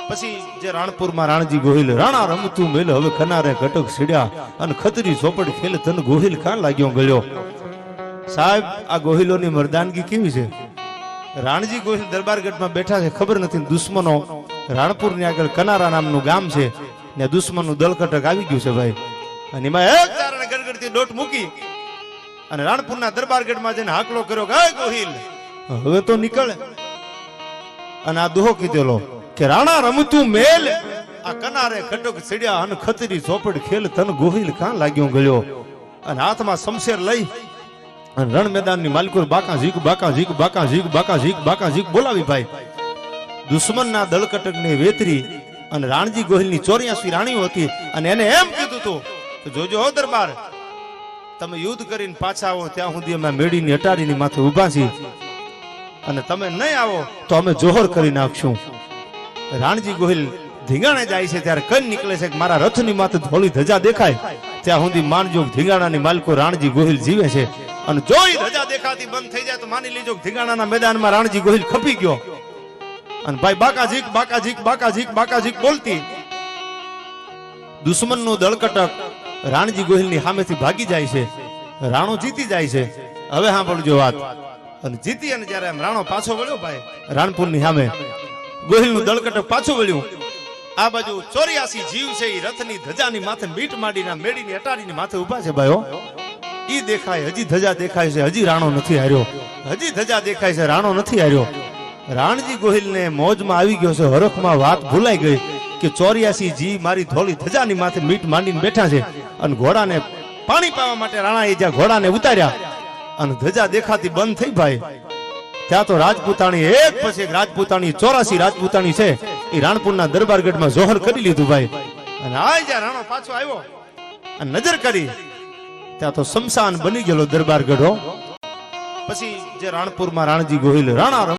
પછી જે રાણપુરમાં રાણજી ગોહિલ રાણા રમતું મેલ હવે ખનારે ઘટક સીડ્યા અને ખતરી ચોપડ ખેલ તન ગોહિલ કાં લાગ્યો ગળ્યો। સાહેબ આ ગોહિલોની મર્દાનગી કેવી છે। રાણજી ગોહિલ દરબારગઢમાં બેઠા છે, ખબર નથી દુશ્મનો રાણપુરની આગળ કનારા નામનું ગામ છે ને દુશ્મનનું દળકટક આવી ગયું છે ભાઈ। અને એમાં એક તારણે ગડગડતી દોટ મૂકી અને રાણપુરના દરબારગઢમાં જઈને હાકલો કર્યો કે ગોહિલ હવે તો નીકળે। અને આ દુહો કીધેલો કે રાણા રમતું મેલ આ કનારે ઘટક સીડ્યા અને ખતરી ચોપડ ખેલ તન ગોહિલ કાં લાગ્યો ગળ્યો। અને હાથમાં શમશેર લઈ અને રણ મેદાનની માલિકો બાકા ઝીક બાકા ઝીક બાકા ઝીક બાકા ઝીક બાકા ઝીક બોલાવી ભાઈ। દુશ્મનના દળકટકને વેતરી અને રાણજી ગોહિલની 84 રાણીઓ હતી અને એને એમ કીધું હતું કે જોજો હો દરબાર, તમે યુદ્ધ કરીને પાછા આવો ત્યાં સુધી અમે મેડીની અટાડીની માથે ઊભા છીએ અને તમે નહીં આવો તો અમે જોહર કરી નાખશું। રાણજી ગોહિલ ધીંગાણે જાય છે ત્યારે કઈ નીકળે છે કે મારા રથની માથે ધોળી ધજા દેખાય ત્યાં સુધી માનજો ધીંગાણાની માલિકો રાણજી ગોહિલ જીવે છે અને જોઈ ધજા દેખાતી બંધ થઈ જાય તો માની લેજો ધીંગાણાના મેદાનમાં રાણજી ગોહિલ ખપી ગયો। અને ભાઈ બાકા ઝીક બાકા ઝીક બાકા ઝીક બાકા ઝીક બોલતી દુશ્મનનું દળકટક રાણજી ગોહિલની સામેથી ભાગી જાય છે, રાણો જીતી જાય છે। હવે સાંભળજો વાત। અને જીતી અને જ્યારે રાણો પાછો વળ્યો ભાઈ રાણપુરની સામે ગોહિલનું દળકટક પાછું વળ્યું, આ બાજુ 84 જીવ છે એ રથની ધજાની માથે મીટ માંડીના મેડીની અટાડીની માથે ઊભા છે ભાઈઓ। ઈ દેખાય હજી ધજા દેખાય છે, હજી રાણો નથી હાર્યો, હજી ધજા દેખાય છે, રાણો નથી હાર્યો। રાણજી ગોહિલને મોજમાં આવી ગયો છે, હરખમાં વાત ભૂલાઈ ગઈ કે 84 જીવ મારી ધોળી ધજાની માથે મીટ માંડીને બેઠા છે અને ઘોડાને પાણી પાવા માટે રાણાએ જ્યાં ઘોડાને ઉતાર્યા અને ધજા દેખાતી બંધ થઈ ભાઈ ત્યાં તો રાજપૂતાણી એક પછી એક રાજપૂતાણી 84 રાજપૂતાણી છે એ રાણપુરના દરબારગઢમાં જોહર કરી લીધું ભાઈ। અને આ જ્યાં રાણો પાછો આવ્યો અને નજર કરી ત્યાં તો શમશાન બની ગયેલો દરબારગઢો। પછી જે રાણપુરમાં રાણજી ગોહિલ રાણા